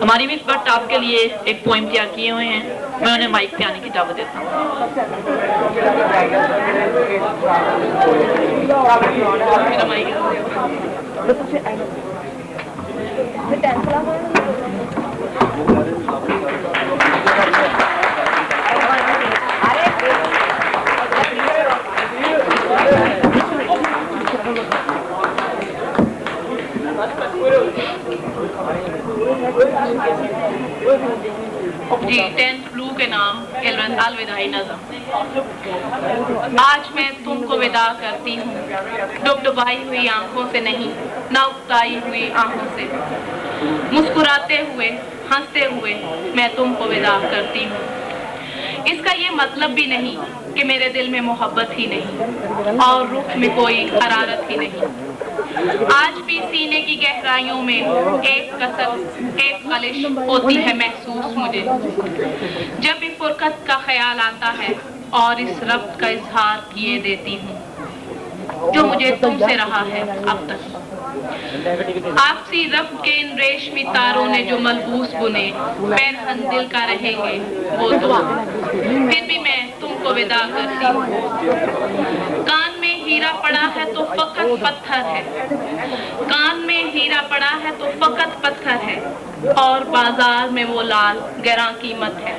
हमारी मिस भट्ट आपके लिए एक पोइम तैयार किए हुए हैं, मैं उन्हें माइक पे आने की दावत देता हूँ। मेरा माइक जी 10th ब्लू के नाम अलविदाई नज़म। आज मैं तुमको विदा करती हूँ, डुबडुबाई हुई आंखों से नहीं, ना उकताई हुई आंखों से, मुस्कुराते हुए हंसते हुए मैं तुमको विदा करती हूँ। इसका ये मतलब भी नहीं कि मेरे दिल में मोहब्बत ही नहीं और रुख में कोई हरारत ही नहीं। आज भी सीने की गहराइयों में एक कसक, एक कलिश होती है महसूस मुझे, जब भी फुरकत का ख्याल आता है और इस रब्त का इजहार किए देती हूँ जो मुझे तुमसे रहा है अब तक। आपसी रब्त के इन रेशमी तारों ने जो मलबूस बुने पैरहन दिल का रहेंगे वो दुआ, फिर भी मैं तुमको विदा करती हूँ। कान में हीरा पड़ा है तो फकत पत्थर है, कान में हीरा पड़ा है तो फकत पत्थर है, और बाजार में वो लाल गरा कीमत है।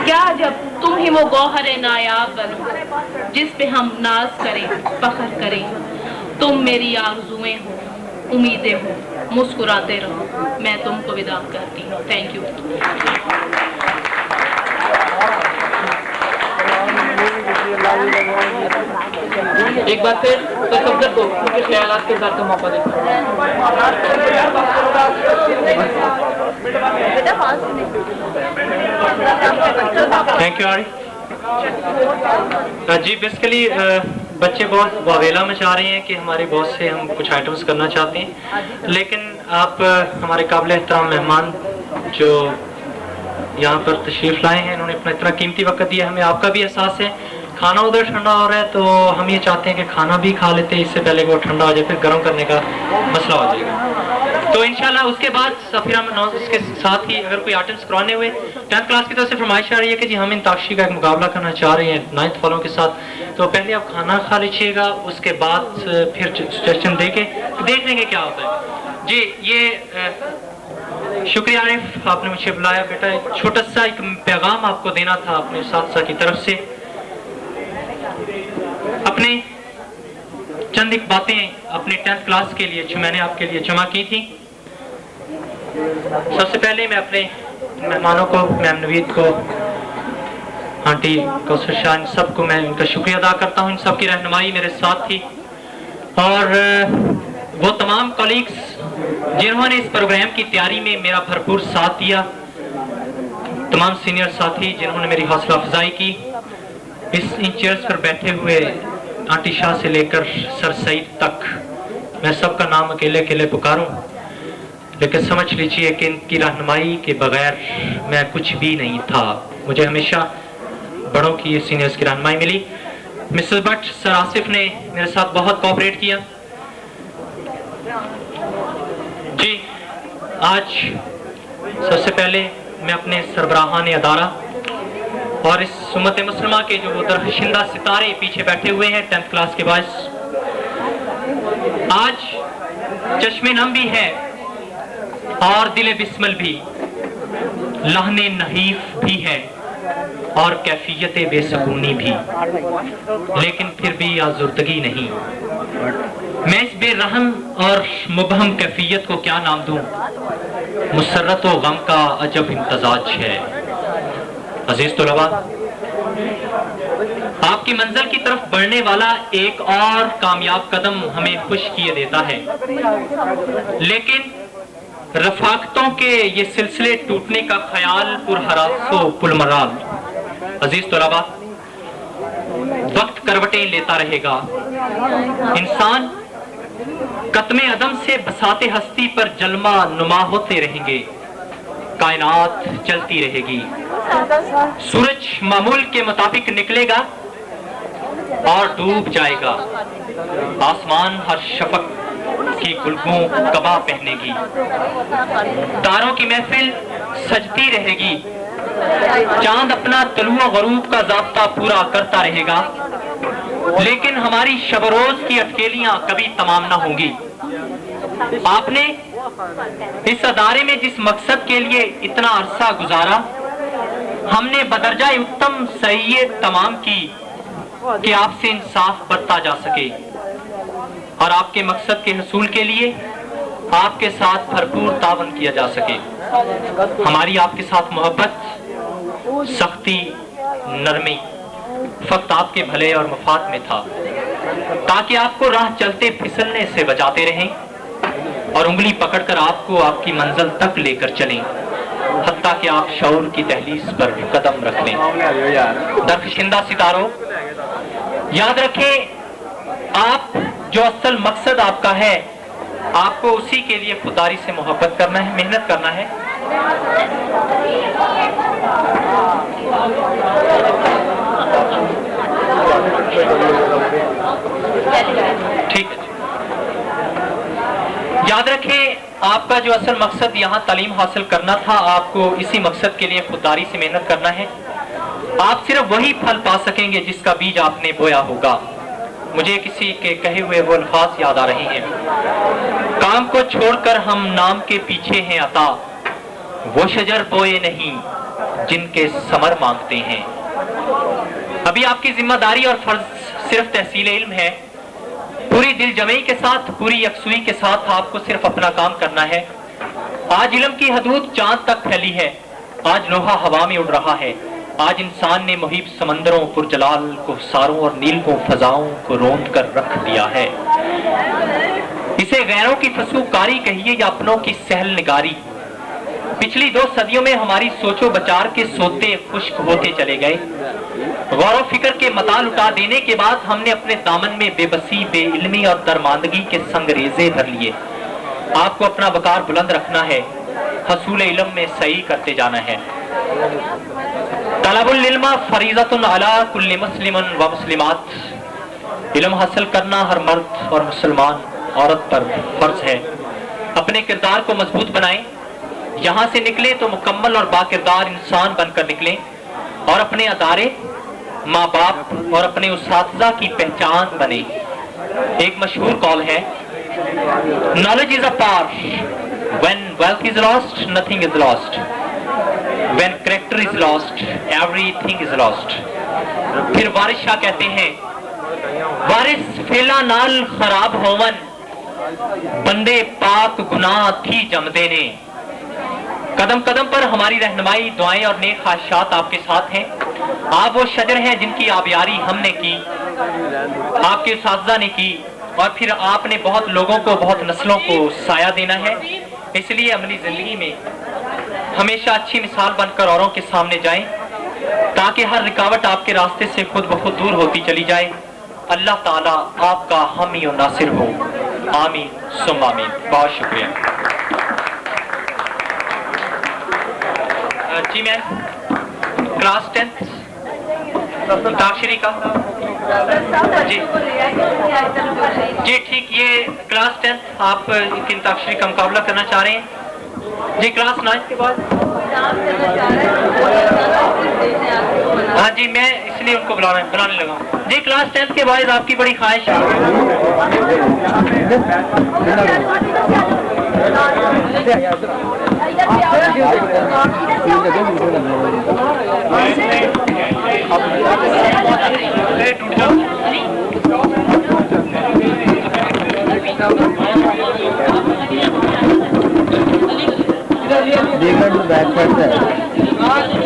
क्या जब तुम ही वो गौहरे नायाब बनो जिस पे हम नाज करें फख्र करें। तुम मेरी आरज़ुएं हो, उम्मीदें हो, मुस्कुराते रहो, मैं तुमको विदा करती हूँ। Thank you. एक बार फिर तो सफदर को उनके ख्यालात के साथ मौका दें। थैंक यू आरी जी। बेसिकली बच्चे बहुत वावेला मचा रहे हैं कि हमारे बॉस से हम कुछ आइटम्स करना चाहते हैं, लेकिन आप हमारे काबिल एहतराम मेहमान जो यहाँ पर तशरीफ़ लाए हैं, इन्होंने अपना इतना कीमती वक्त दिया हमें। आपका भी एहसास है खाना उधर ठंडा हो रहा है, तो हम ये चाहते हैं कि खाना भी खा लेते हैं इससे पहले कि वो ठंडा हो जाए, फिर गर्म करने का मसला हो जाएगा। तो इंशाल्लाह उसके बाद फिर हम उसके साथ ही अगर कोई आइटम्स करवाने हुए 10th क्लास की तरफ से फरमाइश आ रही है कि जी हम इंताक्षरी का एक मुकाबला करना चाह रहे हैं 9th वालों के साथ, तो पहले आप खाना खा लीजिएगा, उसके बाद फिर सजेशन दे के देख लेंगे क्या होता है। जी ये शुक्रिया आरिफ, आपने मुझे बुलाया। बेटा एक छोटा सा एक पैगाम आपको देना था अपने साथ की तरफ से, अपने चंद एक बातें अपने 10th क्लास के लिए जो मैंने आपके लिए जमा की थी। सबसे पहले मैं अपने मेहमानों को, मैम नवीद को, आंटी कौसर शाह, इन सबको मैं इनका शुक्रिया अदा करता हूँ। इन सब की रहनुमाई मेरे साथ थी, और वो तमाम कलीग्स जिन्होंने इस प्रोग्राम की तैयारी में मेरा भरपूर साथ दिया, तमाम सीनियर साथी जिन्होंने मेरी हौसला अफजाई की। इन चेयर्स पर बैठे हुए आंटी शाह से लेकर सर सईद तक, मैं सबका नाम अकेले अकेले पुकारूं, लेकिन समझ लीजिए कि इनकी रहनुमाई के बगैर मैं कुछ भी नहीं था। मुझे हमेशा बड़ों की, सीनियर्स की रहनुमाई मिली। मिसेस भट्ट, सर आसिफ ने मेरे साथ बहुत कोऑपरेट किया। जी आज सबसे पहले मैं अपने सरबराहान अदारा और इस उम्मत मुस्लिमा के जो वो दरखशिंदा सितारे पीछे बैठे हुए हैं 10th क्लास के बायस, आज चश्मे नम भी है और दिले बिस्मल भी, लहने नहीफ भी है और कैफियत बेसकूनी भी, लेकिन फिर भी आज़ुर्दगी नहीं। मैं इस बेरहम और मुबहम कैफियत को क्या नाम दूं, मुसर्रत व गम का अजब इम्तजाज है। अजीज तलबा, आपकी मंजिल की तरफ बढ़ने वाला एक और कामयाब कदम हमें खुश किए देता है, लेकिन रफाकतों के ये सिलसिले टूटने का ख्याल पुरहरासो पुलमराल। अजीज तलबा, वक्त करवटें लेता रहेगा, इंसान कत्मे अदम से बसाते हस्ती पर जलमा नुमा होते रहेंगे, कायनात चलती रहेगी, सूरज मामूल के मुताबिक निकलेगा और डूब जाएगा, आसमान हर शफक की गुलगों कबा पहनेगी, तारों की महफिल सजती रहेगी, चांद अपना तलुआ गरूब का ज़ाब्ता पूरा करता रहेगा, लेकिन हमारी शब रोज की अटकेलियां कभी तमाम ना होंगी। आपने इस अदारे में जिस मकसद के लिए इतना अरसा गुजारा, हमने बदरजा उत्तम सईयत तमाम की कि आपसे इंसाफ बरता जा सके और आपके मकसद के हसूल के लिए आपके साथ भरपूर तावन किया जा सके। हमारी आपके साथ मोहब्बत, सख्ती, नरमी फक्त आपके भले और मफाद में था, ताकि आपको राह चलते फिसलने से बचाते रहें और उंगली पकड़कर आपको आपकी मंजिल तक लेकर चलें, हत्ता कि आप शऊर की दहलीज पर कदम रख लें। दरख्शिंदा सितारों, याद रखें, आप जो असल मकसद आपका है, आपको उसी के लिए खुदारी से मोहब्बत करना है, मेहनत करना है। ठीक है, याद रखें, आपका जो असल मकसद यहाँ तालीम हासिल करना था, आपको इसी मकसद के लिए खुदारी से मेहनत करना है। आप सिर्फ वही फल पा सकेंगे जिसका बीज आपने बोया होगा। मुझे किसी के कहे हुए वो अल्फाज याद आ रहे हैं, काम को छोड़कर हम नाम के पीछे हैं अता, वो शजर बोए नहीं जिनके समर मांगते हैं। अभी आपकी जिम्मेदारी और फर्ज सिर्फ तहसील इल्म है। पूरी दिल जमई के साथ, पूरी यकसुई के साथ आपको सिर्फ अपना काम करना है। आज इल्म की हदूद चांद तक फैली है, आज लोहा हवा में उड़ रहा है, आज इंसान ने मुहीब समंदरों, पुरजलाल को सारों और नील को फजाओं को रोंद कर रख दिया है। इसे गैरों की फसूकारी कहिए या अपनों की सहल निगारी। पिछली 2 सदियों में हमारी सोचो बचार के सोते खुश्क होते चले गए। गौर फिक्र के मता लुटा देने के बाद हमने अपने दामन में बेबसी, बेइल्मी और दरमांदगी के संगरेजे भर लिए। आपको अपना वकार बुलंद रखना है, हसूल इल्म में सही करते जाना है। तलबुल इल्म फरीज़तुन अला कुल्ली मुस्लिमन व मुस्लिमात। इल्म हासिल करना हर मर्द और मुसलमान औरत पर फर्ज है। अपने किरदार को मजबूत बनाएं, यहाँ से निकले तो मुकम्मल और बाकिरदार इंसान बनकर निकलें और अपने अदारे, माँ बाप और अपने उस्ताज़ा की पहचान बने। एक मशहूर कॉल है, knowledge is a power, when wealth is lost nothing is lost, when character is lost everything is lost. फिर वारिस शाह कहते हैं, वारिस फेला नाल खराब होवन, बंदे पाक गुनाह थी जमदे ने। कदम कदम पर हमारी रहनुमाई, दुआएं और नेक ख्वाहिशात आपके साथ हैं। आप वो शजर हैं जिनकी आबियारी हमने की, आपके उस्ताज़ा ने की, और फिर आपने बहुत लोगों को, बहुत नस्लों को साया देना है। इसलिए अपनी जिंदगी में हमेशा अच्छी मिसाल बनकर औरों के सामने जाएं, ताकि हर रुकावट आपके रास्ते से खुद ब खुद दूर होती चली जाए। अल्लाह ताला आपका हामी और नासिर हो। आमीन सुम्मा आमीन। बहुत शुक्रिया। जी मैम, क्लास 10 अंताक्षरी का जी जी ठीक, ये क्लास 10 आप अंताक्षरी का मुकाबला करना चाह रहे हैं जी। क्लास 9 के बाद हाँ जी, मैं इसलिए उनको बुलाने लगा जी। क्लास 10 के बाद आपकी बड़ी ख्वाहिश है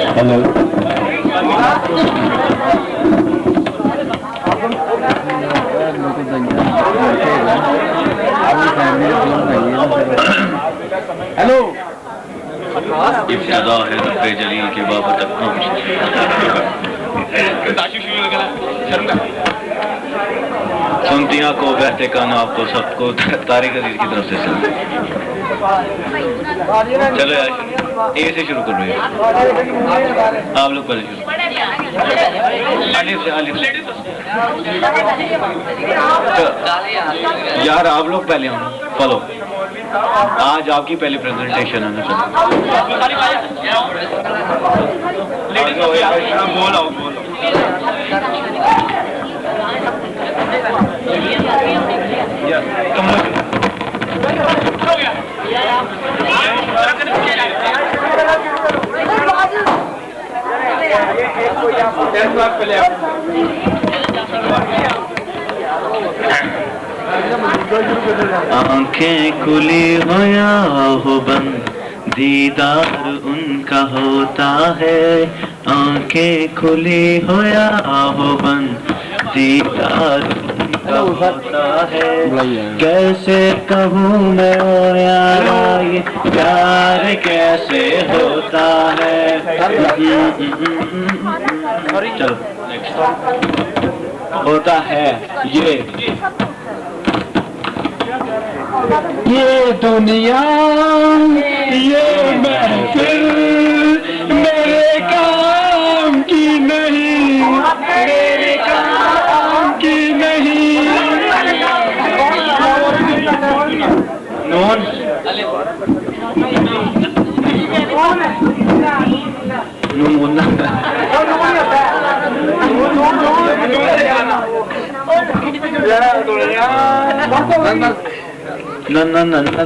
हेलो, हेलो, इब्तिदा है रब्बे जलील के बाबत सुनतियाँ को बहते काना आपको सबको तारिक अजीज की तरफ से चलो यार। ए से शुरू करो। आप लोग पहले शुरू। अलिफ से, अलिफ से। यार आप लोग पहले हो, फॉलो। आज आपकी पहली प्रेजेंटेशन है ना। बोलो। आंखें खुली हो या हो बंद, दीदार उनका होता है। आंखें खुली हो या हो बंद, दीदार उनका होता है। कैसे कहूँ मैं ओ यारा ये प्यार कैसे होता है। चलो होता है ये दुनिया, ये महफिल मेरे काम की नहीं, मेरे काम की नहीं। नून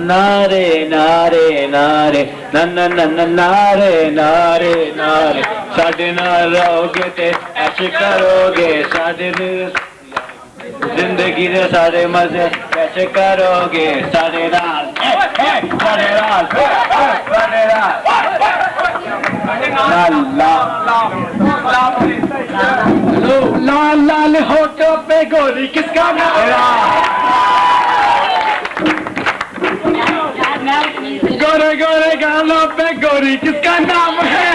नारे नारे नारे नारे नारे नारे, साढ़े नाल रहोगे ते ऐसे करोगे, साढ़े जिंदगी दे सारे मजे कैसे करोगे। साढ़े नाल लाल लाल होठों पे गोरी किसका नाम, गोरे गोरे गालों पे गोरी किसका नाम है।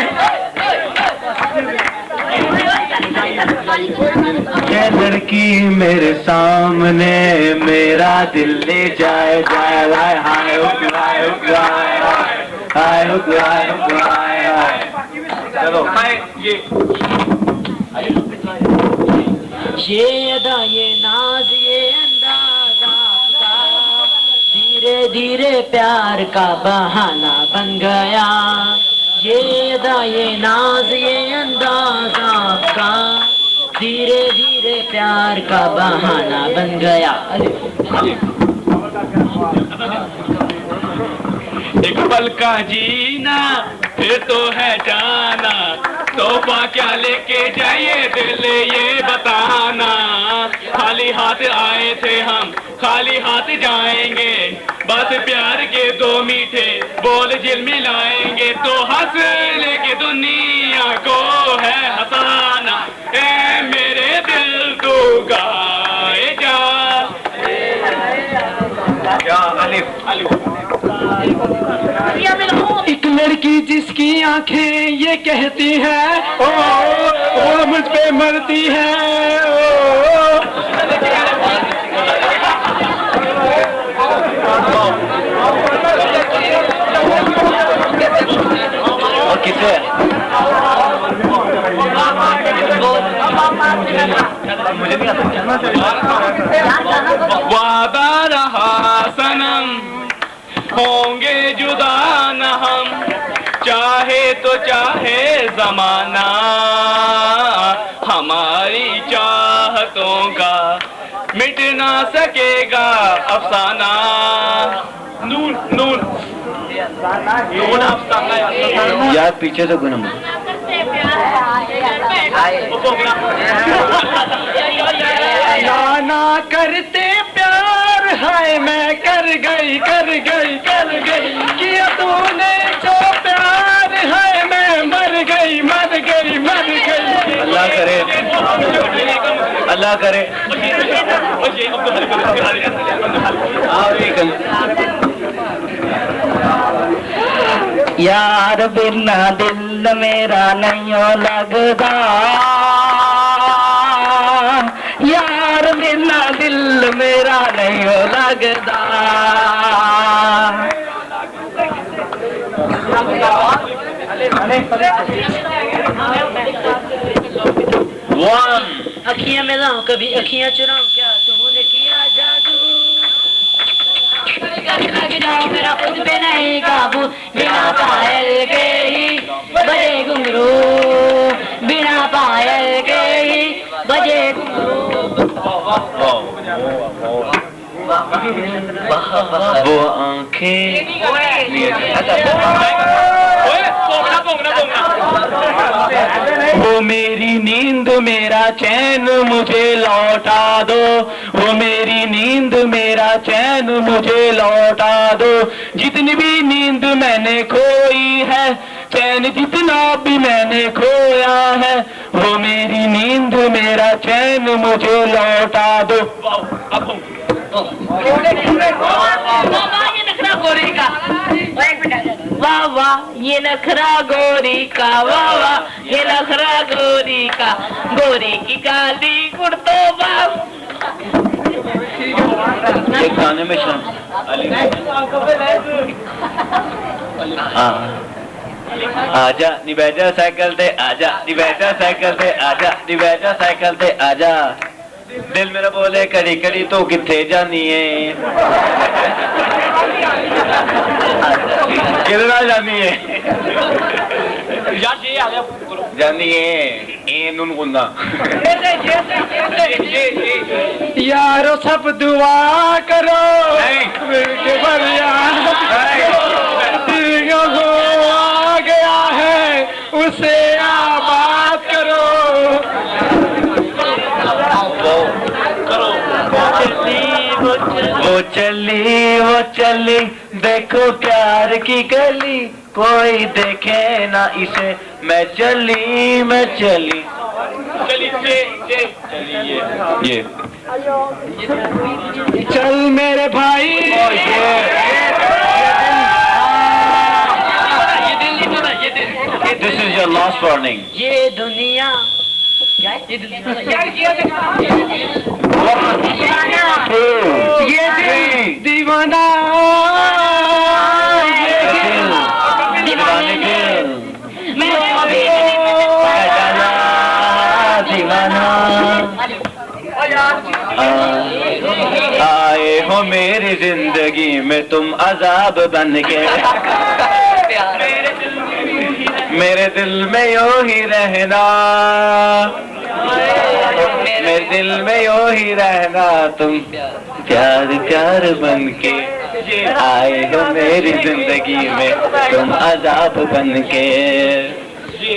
ये लड़की मेरे सामने मेरा दिल ले जाए जाए, हाय हाय हाय हाय हाय हाय। चलो ये अदा ये नाज ये अंदाज आपका, धीरे धीरे प्यार का बहाना बन गया। ये अदा ये नाज ये अंदाज आपका, धीरे धीरे प्यार का बहाना बन गया। एक पल का जीना फिर तो है जाना, तोहफा क्या लेके जाइए दिल ये बताना। खाली हाथ आए थे हम खाली हाथ जाएंगे, बस प्यार के दो मीठे बोल झिलमिलाएंगे। तो हंस लेके दुनिया को है हंसाना, ए मेरे दिल तू गाए जा। एक लड़की जिसकी आंखें ये कहती है ओ, वो मुझ पे मरती है ओ। और किसे मुझे भी वादा रहा सनम होंगे जुदा न हम, चाहे तो चाहे जमाना हमारी चाहतों का मिट ना सकेगा अफसाना। नून नून नून अफसाना यार पीछे से गुनम ना करते प्यार है मैं कर गई किया तूने जो प्यार है मैं मर गई। अल्लाह करे अल्लाह करे। यार बिना दिल मेरा नहीं लगदा, यार बिना दिल मेरा नहीं लगदा। One. अखियां मिलाऊं कभी अखियां चुराऊं, क्या तूने किया जादू। लग जाऊं मेरा खुद पे नहीं काबू, बिना पायल के ही बजे घुंघरू, बिना पायल के ही बजे घुंघरू। वो आंखें वो मेरी नींद मेरा चैन मुझे लौटा दो, वो मेरी नींद मेरा चैन मुझे लौटा दो। जितनी भी नींद मैंने खोई है, चैन जितना भी मैंने खोया है, वो मेरी नींद मेरा चैन मुझे लौटा दो। वाह वाह ये नखरा गोरी का, वाह वाह ये नखरा गोरी का, गोरी की काली कुर्तो बाप। एक गाने में आजा निबैजा साइकिल ते आजा, निबैजा साइकिल ते आजा, निबैजा साइकिल ते आजा। दिल मेरा बोले कड़ी कड़ी तो किथे जानी है, किधर जानी है, जानी है ए नून गुंदा। यारो सब दुआ करो मिलके बढ़िया आ गया है उसे आबाद करो। वो चली देखो प्यार की गली, कोई देखे ना इसे, मैं चली ये चल मेरे भाई, this is your last warning. ये दुनिया क्या है? ये दीवाना दीवाने दिल दीवाना आए हो मेरी जिंदगी में तुम अजाब बन के, मेरे दिल में यूं ही रहना, मेरे दिल में यूं ही रहना, तुम प्यार प्यार बन के आए हो मेरी जिंदगी में तुम अजाब बन के।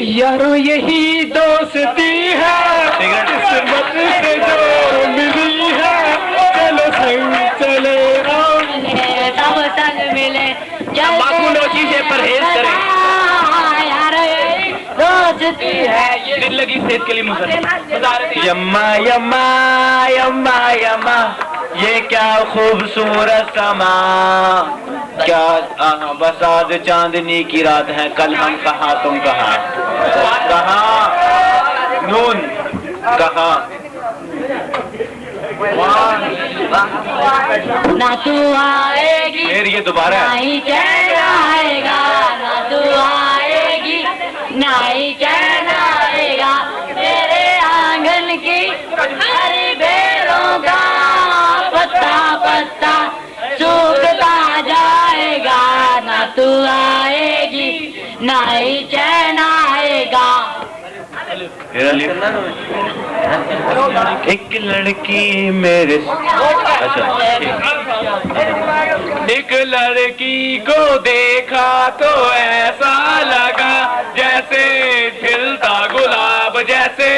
यारो यही दोस्ती है किस्मत से जो मिली है, चलो संग चले सब संग मिले, तंबाकू नोशी से परहेज करें, दोस्ती है ये दिल लगी सेहत के लिए मुजर। यम्मा यम्मा यम्मा यम्मा ये क्या खूबसूरत समा, क्या बस आज चांदनी की रात है, कल हम कहा तुम कहा, नून कहा ना तू आएगी फिर ये दोबारा ना ही चैन आएगा, ना तू आएगी ना ही चैन आएगा, मेरे आंगन की हरी बेलों का पत्ता पत्ता सूखता जाएगा, ना तू आएगी ना ही चैन आएगा। एक लड़की मेरे अच्छा एक लड़की को देखा तो ऐसा लगा जैसे खिलता गुलाब, जैसे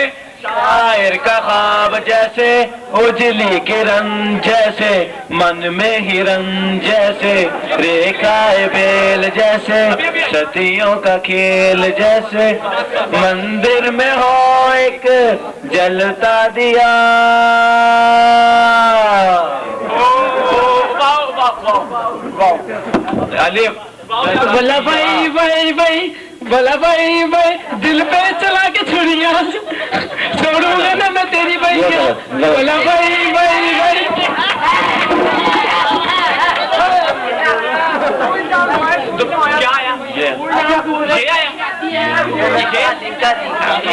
शायर का ख्वाब, जैसे उजली किरण, जैसे मन में हिरन, जैसे रेखाए बेल, जैसे सतियों का खेल, जैसे मंदिर में हो एक जलता दिया। अलिफ बोला भाई भाई भाई, बोला भाई भाई, दिल पे चला के छुड़िया छोड़ूंगा ना मैं तेरी भैया, बोला भाई भाई भाई। तो क्या आया? ये आया।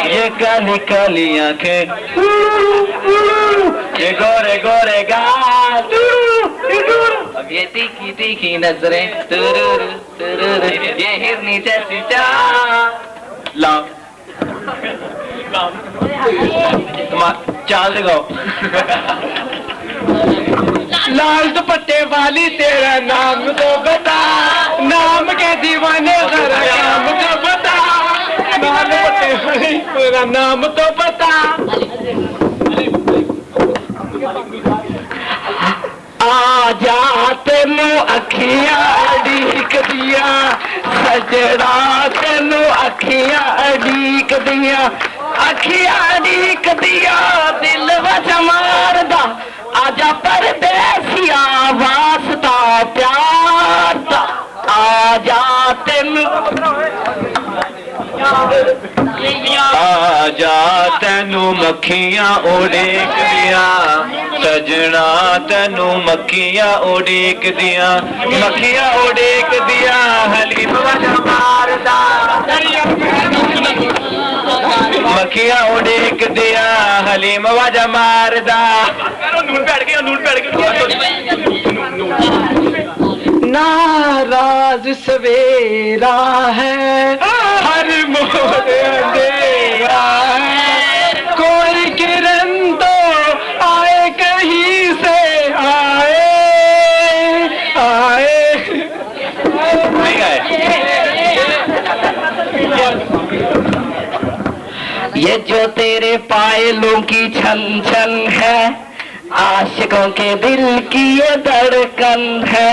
ये काली काली आंखें, ये गोरे गोरे गाल, ये तीखी तीखी नजरें, तुरुरु तुरुरु, ये हिरनी जैसी चाल। लाओ चाल दिखाओ। लाल दुपट्टे वाली तेरा नाम तो बता, नाम के दीवाने जरा नाम तो बता, लाल दुपट्टे वाली तेरा नाम तो बता। आजा तेनू अखियां अड़ीक दिया, सजड़ा तेनू अखियां अड़ीक दिया, अखियां अड़ीक दिया, दिल वच मारदा, आजा परदेसिया वास्ता प्यार दा, आजा तेनू आजा तेनू मक्खियां उड़ीक दिया, सजना तेनू मक्खियां उड़ीक दिया, मक्खियां उड़ीक दिया, हलीम वजा मारदा, मक्खियां उड़ीक दिया, हलीम वजा मारदा। नून बैठ गया। नाराज सवेरा है, हर मोर अंधेरा है, कोई किरण तो आए कहीं से आए, आए नहीं आए। ये जो तेरे पायलों की छन छन है, आशिकों के दिल की ये धड़कन है,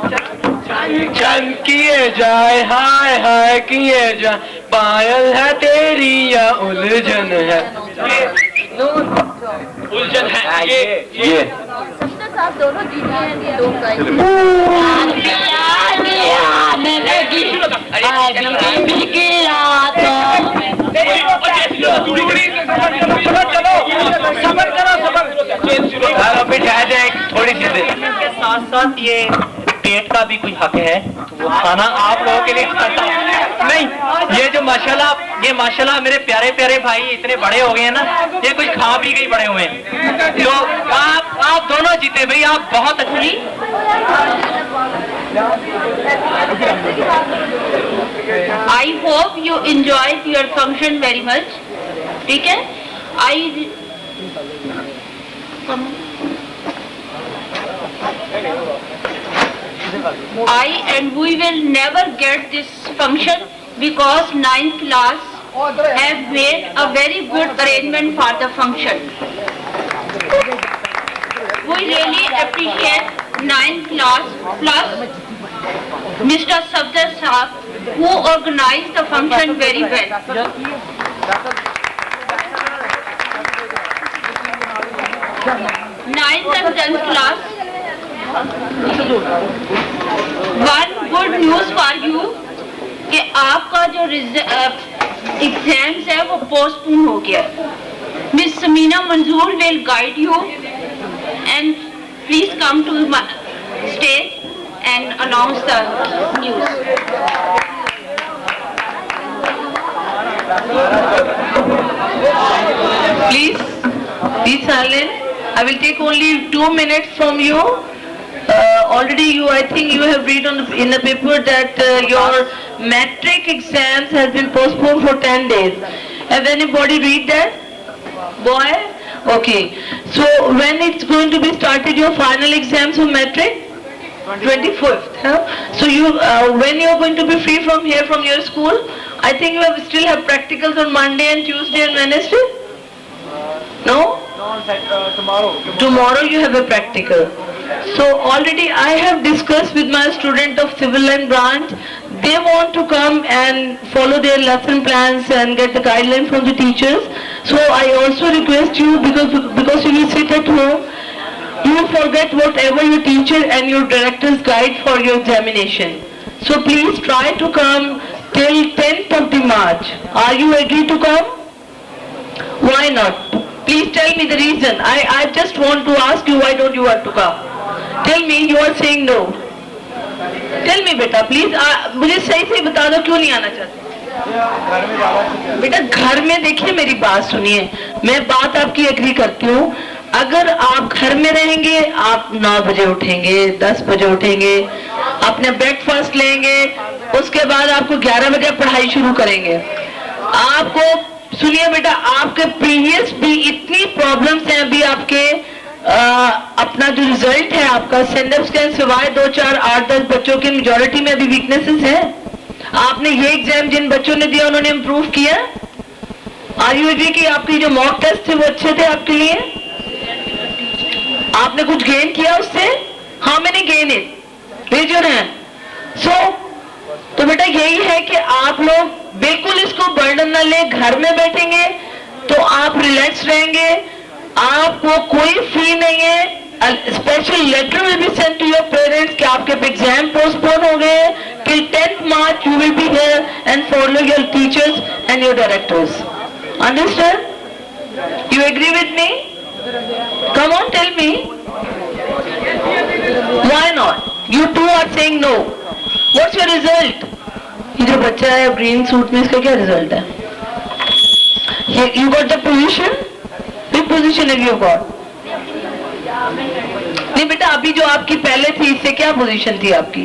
चन किए जाए हाय हाय किए जाए, पायल है तेरी या उलझन है? उलझन है ये साहब दोनों जीते हैं, ये दो बिठाया जाए थोड़ी सी देर के साथ साथ ये पेट का भी कोई हक है, तो वो खाना आप लोगों के लिए खाता है। नहीं, ये जो माशाल्लाह मेरे प्यारे प्यारे भाई इतने बड़े हो गए हैं ना, ये कुछ खा पी के ही बड़े हुए हैं। तो आप दोनों जीते भाई, आप बहुत अच्छी। I hope you enjoyed your function very much. ठीक है? I and we will never get this function because 9th class have made a very good arrangement for the function. We really appreciate 9th class plus Mr. Safdar Saab who organized the function very well. 9th and 10th class, one good news for you कि आपका जो exams है वो postpone हो गया। Miss Samina मंजूर will guide you and please come to my stage and announce the news. Please silent. I will take only 2 minutes from you. Already I think you have read in the paper that your matric exams has been postponed for 10 days. Have anybody read that? Boy? Okay. So when it's going to be started your final exams for matric? 25th. Huh? So when you are going to be free from here from your school? I think you still have practicals on Monday and Tuesday and Wednesday? No? Tomorrow you have a practical. So already I have discussed with my student of civil line branch. They want to come and follow their lesson plans and get the guideline from the teachers. So I also request you, because you will sit at home, you will forget whatever your teacher and your directors guide for your examination. So please try to come till 10th of the March. Are you agree to come? Why not? Please tell me the reason. I just want to ask you, why don't you want to come? Tell me, you are saying no. Tell me बेटा please, मुझे सही से बता दो क्यों नहीं आना चाहते। बेटा घर में देखिए, मेरी बात सुनिए, मैं बात आपकी एग्री करती हूँ। अगर आप घर में रहेंगे, आप 9 बजे उठेंगे, 10 बजे उठेंगे, अपने ब्रेकफास्ट लेंगे, उसके बाद आपको 11 बजे पढ़ाई शुरू करेंगे। आपको सुनिए बेटा, आपके प्रीवियस भी इतनी प्रॉब्लम्स हैं अभी आपके अपना जो रिजल्ट है आपका सेंडप्स के सिवाय 2, 4, 8, 10 बच्चों की मेजोरिटी में अभी वीकनेसेस है। आपने ये एग्जाम जिन बच्चों ने दिया उन्होंने इम्प्रूव किया। आर यू एग्री कि आपकी जो मॉक टेस्ट थे वो अच्छे थे आपके लिए? आपने कुछ गेन किया उससे? How many gain it? Raise your hand. So तो बेटा यही है कि आप लोग बिल्कुल इसको बर्डन ना ले, घर में बैठेंगे तो आप रिलैक्स रहेंगे, आपको कोई फी नहीं है। Special letter will be sent to your parents कि आपके एग्जाम पोस्टपोन हो गए till 10th March। You will be here and follow your teachers and your directors. Understand? You agree with me? Come on tell me, why not? You too are saying no. What's your result? ये जो बच्चा है green suit में, इसका क्या result है? You got the position? Which position have you got? नहीं बेटा, अभी जो आपकी पहले थी इससे क्या पोजीशन थी आपकी?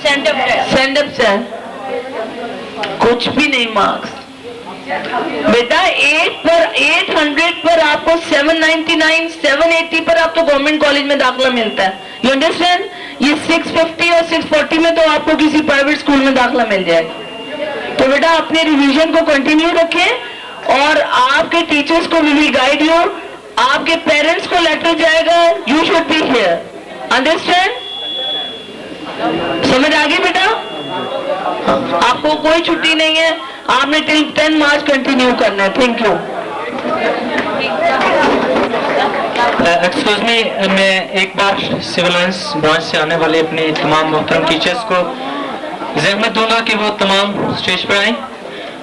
सेंड अप से कुछ भी नहीं मार्क्स बेटा। 800 पर आपको 799, 780 पर आपको गवर्नमेंट कॉलेज में दाखिला मिलता है। You understand? ये 650 और 640 में तो आपको किसी प्राइवेट स्कूल में दाखिला मिल जाएगा। तो बेटा अपने रिवीजन को कंटिन्यू रखें और आपके टीचर्स को वी विल गाइड यू। आपके पेरेंट्स को लेटर जाएगा, you should be here. Understand? समझ आ गई बेटा? आपको कोई छुट्टी नहीं है, आपने टिल 10 मार्च कंटिन्यू करना है। Thank you. एक्सक्यूज मी, मैं एक बार सिविल लाइंस ब्रांच से आने वाले अपने तमाम मोहतरम टीचर्स को ज़हमत दूंगा कि वो तमाम स्टेज पर आए।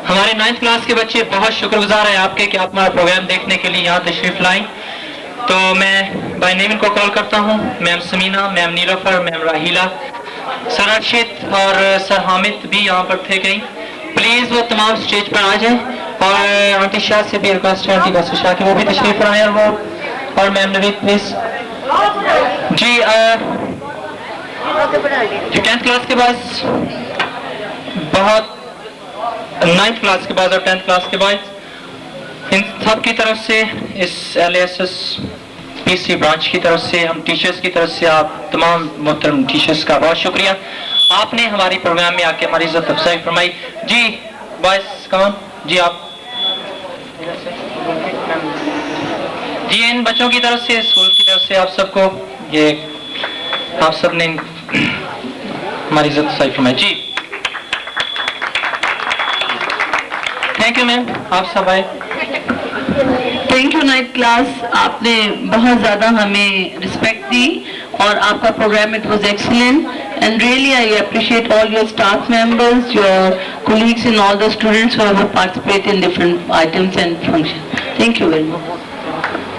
हमारे 9th क्लास के बच्चे बहुत शुक्रगुजार हैं आपके कि आप हमारा प्रोग्राम देखने के लिए यहाँ तशरीफ लाएं। तो मैं बाय नेम इनको कॉल करता हूँ। Ma'am Sameena, ma'am Nilofar, ma'am Raheela, sir Arshid और सर हामिद भी यहाँ पर थे कहीं। प्लीज़ वो तमाम स्टेज पर आ जाएं। और आंटी शाह से भी रिक्वेस्ट है, आंटी कासर शाह की वो भी तशरीफ लाएं। और ma'am Naveed please ji. 10th class के बाद बहुत 9th क्लास के बाद और 10th क्लास के बाद इन सब की तरफ से, इस LASS PC ब्रांच की तरफ से, हम टीचर्स की तरफ से आप तमाम मोहतरम टीचर्स का बहुत शुक्रिया। आपने हमारी प्रोग्राम में आके हमारी इज्जत अफजाई फरमाई। जी बॉयस कम ऑन जी। आप जी इन बच्चों की तरफ से, स्कूल की तरफ से आप सबको ये आप सब ने हमारी इज्जत अफजाई फरमाई जी। थैंक यू मैम, आप सब आए। थैंक यू 9th क्लास, आपने बहुत ज़्यादा हमें रिस्पेक्ट दी और आपका programme it was excellent and really I appreciate all your staff members, your colleagues and all the students who have participated in different items and functions. Thank you very much.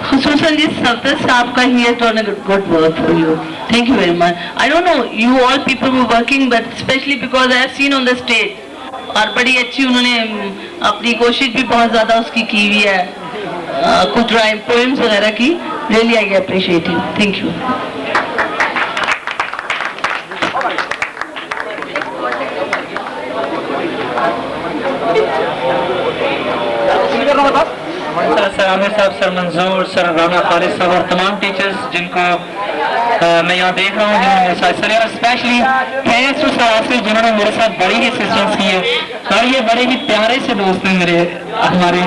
Khususan this Sardas Saab he has done a good work for you. Thank you very much. I don't know you all people were working, but especially because I have seen on the stage और बड़ी अच्छी उन्होंने अपनी कोशिश भी बहुत ज़्यादा उसकी की हुई है, कुछ राइम पोएम्स वगैरह की। Really I appreciate you. Thank you. Sir Aamir साहब, सर मंजूर, सर राना खालिद साहब और तमाम टीचर्स जिनको मैं यहाँ देख रहा हूँ जिन्होंने मेरे साथ चले, और specially thanks to sir Asif जिन्होंने मेरे साथ बड़ी ही असिस्टेंस की है और ये बड़े ही प्यारे से दोस्त हैं मेरे हमारे